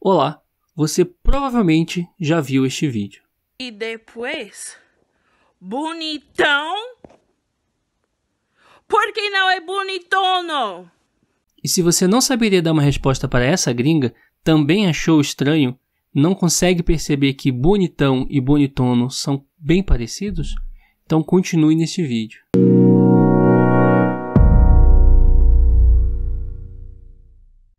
Olá, você provavelmente já viu este vídeo. E depois, bonitão? Por que não é bonitono? E se você não saberia dar uma resposta para essa gringa, também achou estranho, não consegue perceber que bonitão e bonitono são bem parecidos? Então continue neste vídeo.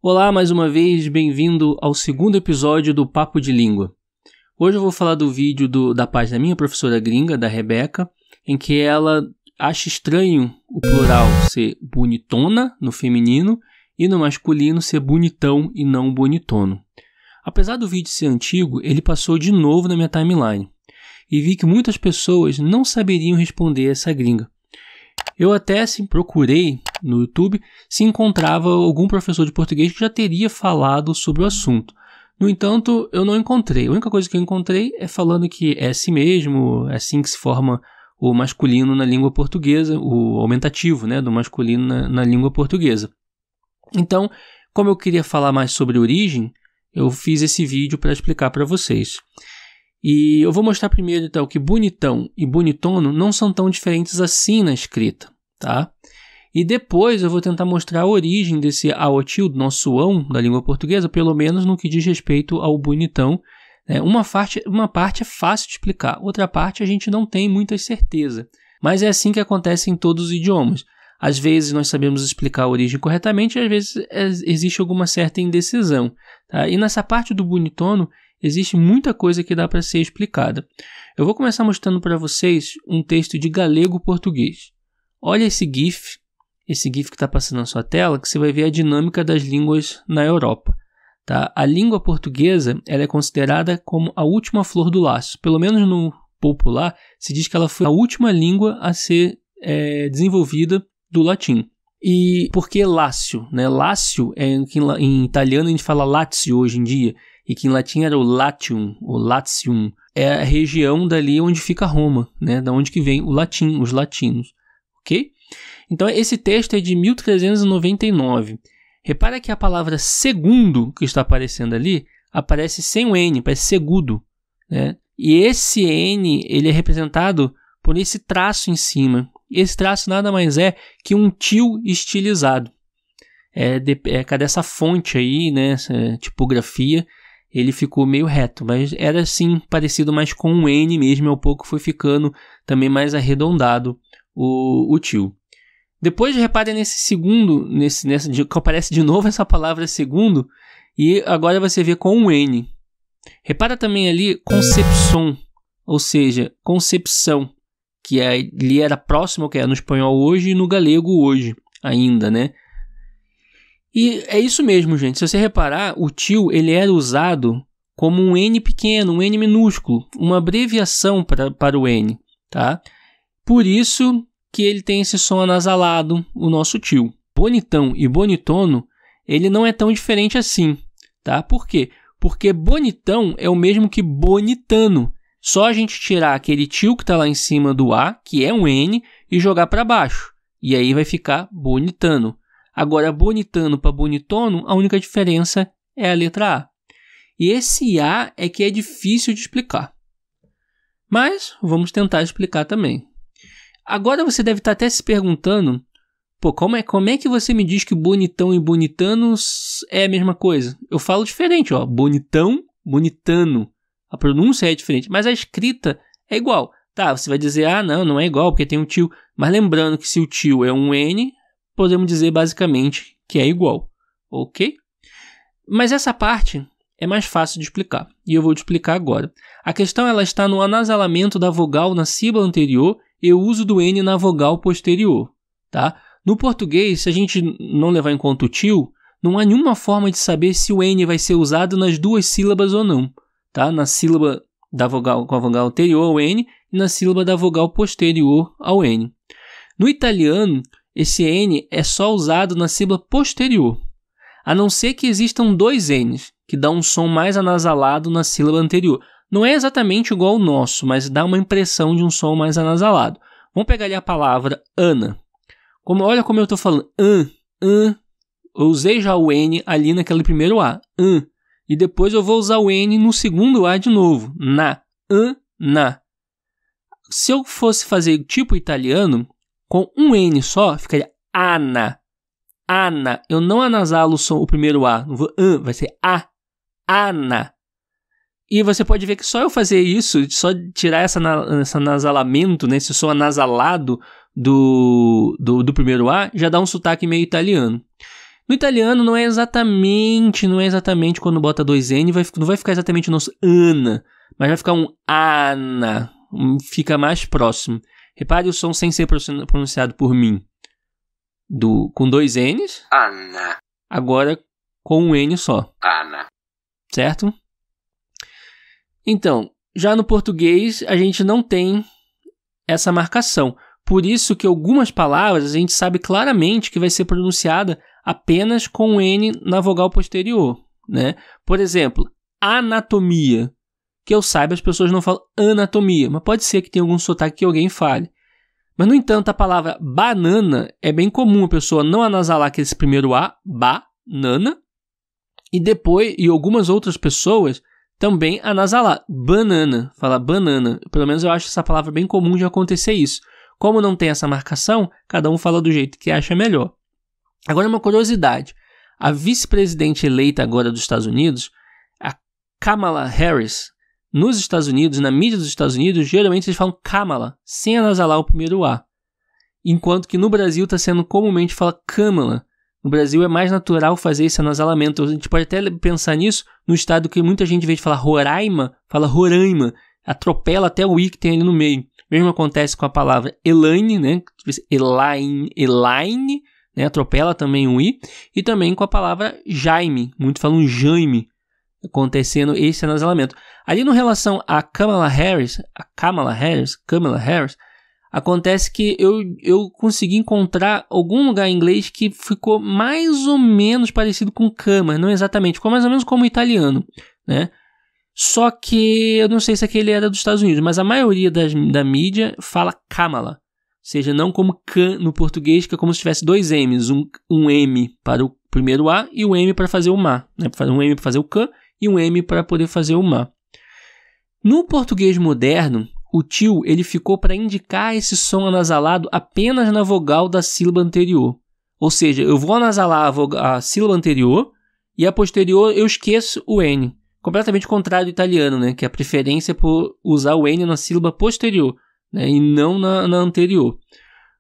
Olá, mais uma vez, bem-vindo ao segundo episódio do Papo de Língua. Hoje eu vou falar do vídeo da página da minha professora gringa, da Rebeca, em que ela acha estranho o plural ser bonitona no feminino e no masculino ser bonitão e não bonitono. Apesar do vídeo ser antigo, ele passou de novo na minha timeline e vi que muitas pessoas não saberiam responder essa gringa. Eu até procurei no YouTube se encontrava algum professor de português que já teria falado sobre o assunto. No entanto, eu não encontrei. A única coisa que eu encontrei é falando que é assim mesmo, é assim que se forma o masculino na língua portuguesa, o aumentativo, né, do masculino na língua portuguesa. Então, como eu queria falar mais sobre origem, eu fiz esse vídeo para explicar para vocês. E eu vou mostrar primeiro então que bonitão e bonitono não são tão diferentes assim na escrita, tá? E depois eu vou tentar mostrar a origem desse aotil, do nosso ão da língua portuguesa, pelo menos no que diz respeito ao bonitão. Uma parte é fácil de explicar, outra parte a gente não tem muita certeza. Mas é assim que acontece em todos os idiomas. Às vezes nós sabemos explicar a origem corretamente, às vezes existe alguma certa indecisão. Tá? E nessa parte do bonitono, existe muita coisa que dá para ser explicada. Eu vou começar mostrando para vocês um texto de galego-português. Olha esse GIF que está passando na sua tela, que você vai ver a dinâmica das línguas na Europa. Tá? A língua portuguesa ela é considerada como a última flor do laço. Pelo menos no popular, se diz que ela foi a última língua a ser desenvolvida do latim. E por que Lácio? Né? Lácio, em italiano a gente fala Lazio hoje em dia, e que em latim era o Latium, ou Latium. É a região dali onde fica Roma, né? Da onde que vem o latim, os latinos. Ok? Então esse texto é de 1399. Repara que a palavra segundo que está aparecendo ali aparece sem o N, parece segudo, né? E esse N ele é representado por esse traço em cima. Esse traço nada mais é que um tio estilizado. Cadê essa fonte aí, né? Essa tipografia, ele ficou meio reto, mas era assim parecido mais com um N mesmo, ao pouco foi ficando também mais arredondado o tio. Depois repare nesse segundo, que aparece de novo essa palavra segundo, e agora você vê com um N. Repara também ali concepção, ou seja, concepção, que ali era próximo ao que é no espanhol hoje e no galego hoje ainda, né? E é isso mesmo, gente. Se você reparar, o tio ele era usado como um N pequeno, um N minúsculo, uma abreviação para o N, tá? Por isso que ele tem esse som anasalado, o nosso tio. Bonitão e bonitono, ele não é tão diferente assim, tá? Por quê? Porque bonitão é o mesmo que bonitano. Só a gente tirar aquele tio que está lá em cima do A, que é um N, e jogar para baixo. E aí vai ficar bonitano. Agora, bonitano para bonitono, a única diferença é a letra A. E esse A é que é difícil de explicar. Mas vamos tentar explicar também. Agora você deve estar até se perguntando, como é que você me diz que bonitão e bonitanos é a mesma coisa? Eu falo diferente, ó, bonitão, bonitano. A pronúncia é diferente, mas a escrita é igual. Tá, você vai dizer, não é igual porque tem um tio. Mas lembrando que se o tio é um N, podemos dizer basicamente que é igual, ok? Mas essa parte é mais fácil de explicar, e eu vou te explicar agora. A questão ela está no anasalamento da vogal na sílaba anterior e o uso do N na vogal posterior, tá? No português, se a gente não levar em conta o tio, não há nenhuma forma de saber se o N vai ser usado nas duas sílabas ou não, tá? Na sílaba da vogal com a vogal anterior ao N e na sílaba da vogal posterior ao N. No italiano, esse N é só usado na sílaba posterior, a não ser que existam dois N's, que dá um som mais anasalado na sílaba anterior. Não é exatamente igual ao nosso, mas dá uma impressão de um som mais anasalado. Vamos pegar ali a palavra Ana. Olha como eu estou falando. Eu usei já o N ali naquele primeiro A. E depois eu vou usar o N no segundo A de novo. Na. Na. Se eu fosse fazer tipo italiano, com um N só, ficaria ana. Ana. Eu não anasalo o primeiro A. Não vou vai ser A. Ana. E você pode ver que só eu fazer isso, só tirar esse nasalamento, né, esse som anasalado do primeiro A, já dá um sotaque meio italiano. No italiano não é exatamente quando bota dois N, não vai ficar exatamente o nosso ana, mas vai ficar um ana, fica mais próximo. Repare o som sem ser pronunciado por mim. Com dois N's. Anna. Agora com um N só. Ana. Certo? Então, já no português a gente não tem essa marcação. Por isso que algumas palavras a gente sabe claramente que vai ser pronunciada apenas com o N na vogal posterior, né? Por exemplo, anatomia. Que eu saiba, as pessoas não falam anatomia, mas pode ser que tenha algum sotaque que alguém fale. Mas, no entanto, a palavra banana é bem comum a pessoa não anasalar aquele primeiro A, banana, e algumas outras pessoas também anasalar banana, falar banana. Pelo menos eu acho essa palavra bem comum de acontecer isso. Como não tem essa marcação, cada um fala do jeito que acha melhor. Agora, uma curiosidade. A vice-presidente eleita agora dos Estados Unidos, a Kamala Harris, nos Estados Unidos, na mídia dos Estados Unidos, geralmente eles falam Kamala, sem anasalar o primeiro A. Enquanto que no Brasil está sendo comumente fala Kamala. No Brasil é mais natural fazer esse anasalamento. A gente pode até pensar nisso no estado que muita gente, em vez de falar Roraima, fala Roraima. Atropela até o I que tem ali no meio. Mesmo acontece com a palavra Elaine, né? Elaine, né? Atropela também o I. E também com a palavra Jaime. Muitos falam Jaime. Acontecendo esse anasalamento. Ali no relação a Kamala Harris, acontece que eu consegui encontrar algum lugar em inglês que ficou mais ou menos parecido com Kama, não exatamente, ficou mais ou menos como o italiano, né? Só que eu não sei se aquele era dos Estados Unidos, mas a maioria da mídia fala Kamala, ou seja, não como K no português, que é como se tivesse dois M's, um M para o primeiro A e um M para fazer o Ma, né? Um M para fazer o K e um M para poder fazer o Ma. No português moderno, o tio ele ficou para indicar esse som anasalado apenas na vogal da sílaba anterior. Ou seja, eu vou anasalar a sílaba anterior e a posterior eu esqueço o N. Completamente contrário do italiano, né? Que é a preferência por usar o N na sílaba posterior, né? E não na anterior.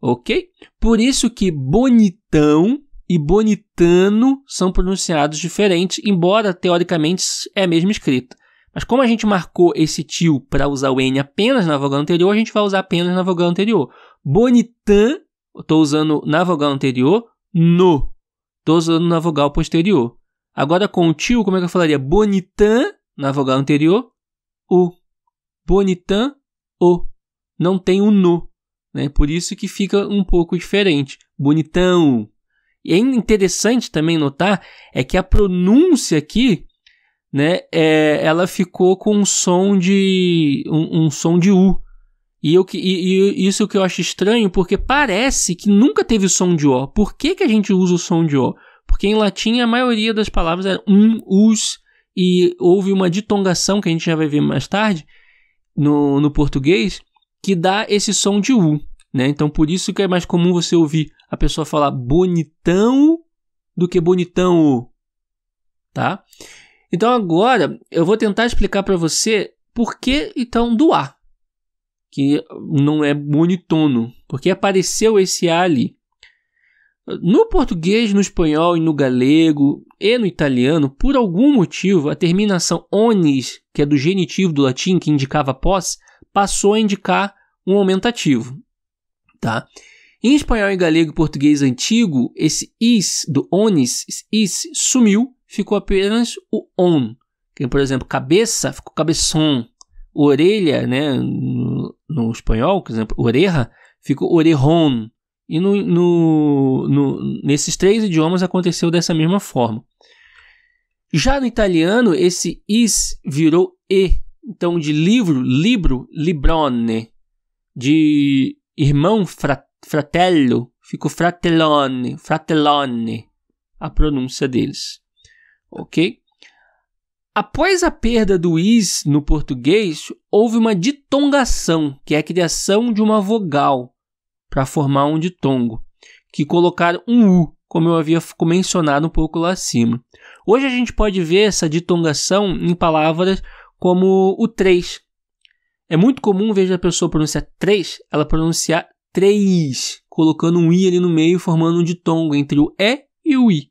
Ok? Por isso que bonitão e bonitano são pronunciados diferentes, embora teoricamente é a mesma escrita. Mas como a gente marcou esse tio para usar o N apenas na vogal anterior, a gente vai usar apenas na vogal anterior. Bonitã, estou usando na vogal anterior, no. Estou usando na vogal posterior. Agora com o tio, como é que eu falaria? Bonitã, na vogal anterior, o. Bonitã, o. Não tem o no, né? Por isso que fica um pouco diferente. Bonitão. E é interessante também notar é que a pronúncia aqui, né, ela ficou com um som de U. E isso que eu acho estranho, porque parece que nunca teve som de O. Por que a gente usa o som de O? Porque em latim a maioria das palavras era us, e houve uma ditongação, que a gente já vai ver mais tarde, no português, que dá esse som de U, né? Então por isso que é mais comum você ouvir a pessoa falar bonitão do que bonitão, tá? Então agora eu vou tentar explicar para você por que então do A, que não é bonitono, porque apareceu esse A ali. No português, no espanhol e no galego e no italiano, por algum motivo, a terminação onis, que é do genitivo do latim, que indicava posse, passou a indicar um aumentativo, tá? Em espanhol e galego e português antigo, esse is do onis, is, sumiu, ficou apenas o on. Que, por exemplo, cabeça ficou cabeçon. Orelha, né, no espanhol, por exemplo, oreja, ficou orejón. E nesses três idiomas aconteceu dessa mesma forma. Já no italiano, esse is virou e. Então, de livro, libro, librone. De irmão, fratello, ficou fratellone, a pronúncia deles. Ok? Após a perda do is no português, houve uma ditongação, que é a criação de uma vogal para formar um ditongo, que colocaram um U, como eu havia mencionado um pouco lá acima. Hoje a gente pode ver essa ditongação em palavras como o 3. É muito comum, veja a pessoa pronunciar 3, ela pronunciar 3, colocando um I ali no meio, formando um ditongo entre o E e o I.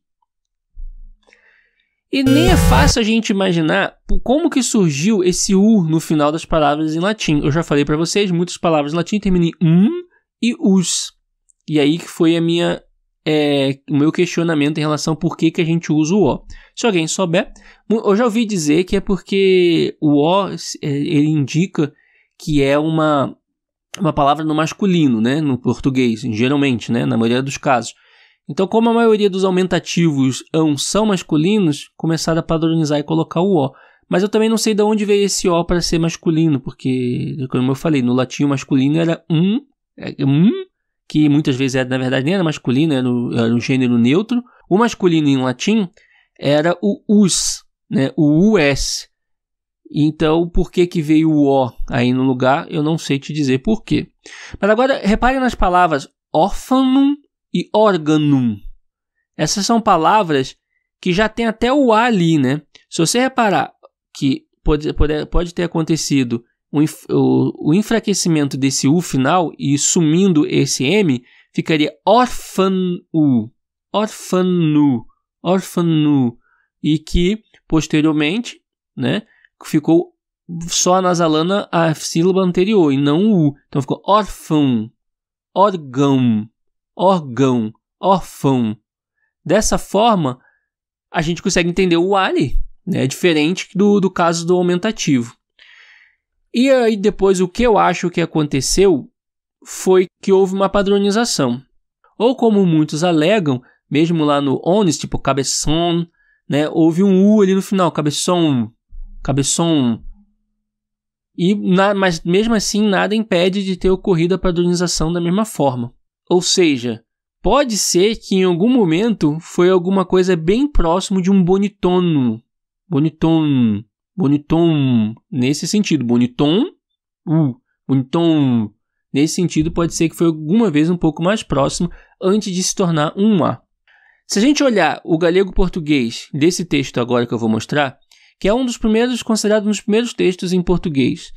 E nem é fácil a gente imaginar como que surgiu esse U no final das palavras em latim. Eu já falei para vocês, muitas palavras em latim terminam em e us. E aí que foi o meu questionamento em relação a por que a gente usa o O. Se alguém souber, eu já ouvi dizer que é porque o O ele indica que é uma palavra no masculino, né, no português, geralmente, né, na maioria dos casos. Então, como a maioria dos aumentativos são masculinos, começaram a padronizar e colocar o O. Mas eu também não sei de onde veio esse O para ser masculino, porque, como eu falei, no latim o masculino era que muitas vezes na verdade nem era masculino, era um gênero neutro. O masculino em latim era o us, né, o us. Então, por que veio o O aí no lugar, eu não sei te dizer por quê. Mas agora, repare nas palavras orphanum e organum. Essas são palavras que já tem até o A ali, né? Se você reparar que pode ter acontecido o enfraquecimento desse U final e sumindo esse M, ficaria orfanu, e que posteriormente, né, ficou só anasalando a sílaba anterior e não o U. Então ficou órfão, órgão, órfão. Dessa forma, a gente consegue entender o A ali, né? É diferente do caso do aumentativo. E aí depois o que eu acho que aconteceu foi que houve uma padronização. Ou como muitos alegam, mesmo lá no ones, tipo cabeção, né? Houve um U ali no final, cabeção. Mas mesmo assim nada impede de ter ocorrido a padronização da mesma forma. Ou seja, pode ser que em algum momento foi alguma coisa bem próximo de um bonitono. Boniton, nesse sentido. Boniton. Nesse sentido, pode ser que foi alguma vez um pouco mais próximo antes de se tornar um A. Se a gente olhar o galego-português desse texto agora que eu vou mostrar, que é considerado um dos primeiros textos em português,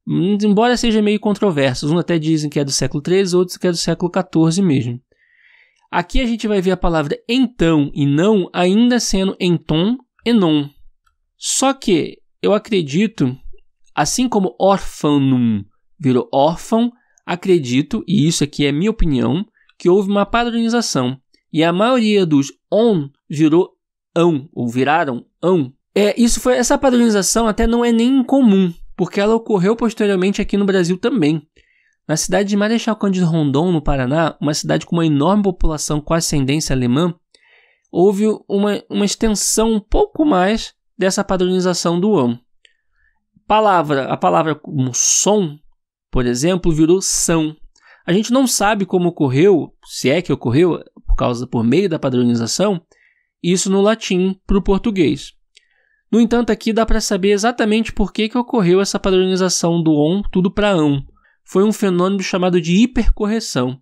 embora seja meio controverso, uns até dizem que é do século XIII, outros que é do século XIV mesmo. Aqui a gente vai ver a palavra então e não ainda sendo enton e non. Só que eu acredito, assim como orphanum virou órfão, acredito, e isso aqui é minha opinião, que houve uma padronização. E a maioria dos on virou ão, ou viraram ão. Essa padronização até não é nem incomum, porque ela ocorreu posteriormente aqui no Brasil também. Na cidade de Marechal Cândido Rondon, no Paraná, uma cidade com uma enorme população com ascendência alemã, houve uma extensão um pouco mais dessa padronização do ão. A palavra como som, por exemplo, virou são. A gente não sabe como ocorreu, se é que ocorreu, por meio da padronização, isso no latim para o português. No entanto, aqui dá para saber exatamente por que ocorreu essa padronização do on, tudo para ão. Foi um fenômeno chamado de hipercorreção.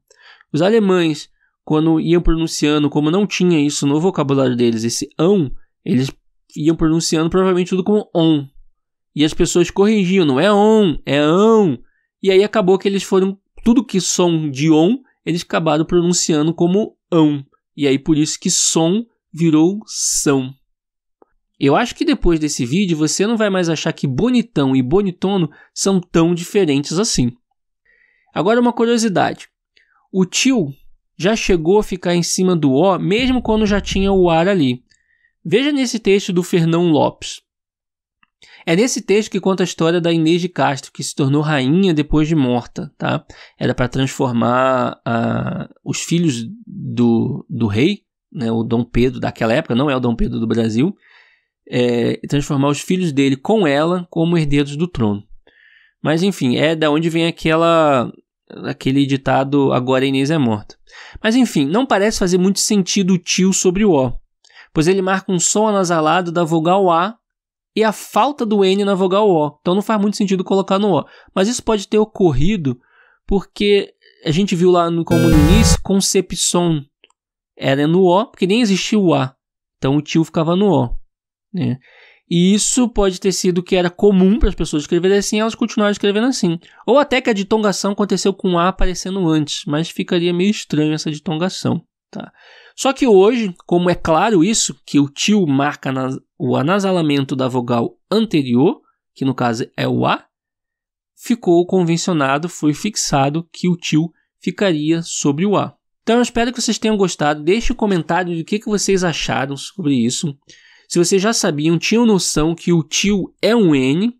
Os alemães, quando iam pronunciando, como não tinha isso no vocabulário deles, esse ão, eles iam pronunciando provavelmente tudo como on. E as pessoas corrigiam, não é on, é ão. E aí acabou que eles foram, tudo que som de on, eles acabaram pronunciando como ão. E aí por isso que som virou são. Eu acho que depois desse vídeo você não vai mais achar que bonitão e bonitono são tão diferentes assim. Agora uma curiosidade. O tio já chegou a ficar em cima do O mesmo quando já tinha o ar ali. Veja nesse texto do Fernão Lopes. É nesse texto que conta a história da Inês de Castro, que se tornou rainha depois de morta. Tá? Era para transformar os filhos do rei, né, o Dom Pedro daquela época, não é o Dom Pedro do Brasil, transformar os filhos dele com ela como herdeiros do trono. Mas enfim, é da onde vem aquele ditado, agora a Inês é morta. Mas enfim, não parece fazer muito sentido o tio sobre o O, pois ele marca um som anasalado da vogal A e a falta do N na vogal O. Então não faz muito sentido colocar no O. Mas isso pode ter ocorrido porque a gente viu lá como no início, concepção era no O, porque nem existia o A. Então o tio ficava no O, né? E isso pode ter sido que era comum para as pessoas escreverem assim, elas continuaram escrevendo assim. Ou até que a ditongação aconteceu com o A aparecendo antes, mas ficaria meio estranho essa ditongação, tá? Só que hoje, como é claro isso, que o tio marca o anasalamento da vogal anterior, que no caso é o A, ficou convencionado, foi fixado que o tio ficaria sobre o A. Então eu espero que vocês tenham gostado. Deixe um comentário do que vocês acharam sobre isso. Se vocês já sabiam, tinham noção que o tio é um N.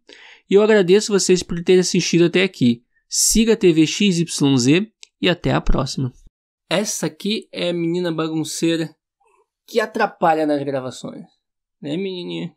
E eu agradeço vocês por terem assistido até aqui. Siga a TV XYZ e até a próxima. Essa aqui é a menina bagunceira que atrapalha nas gravações. Né, menininha?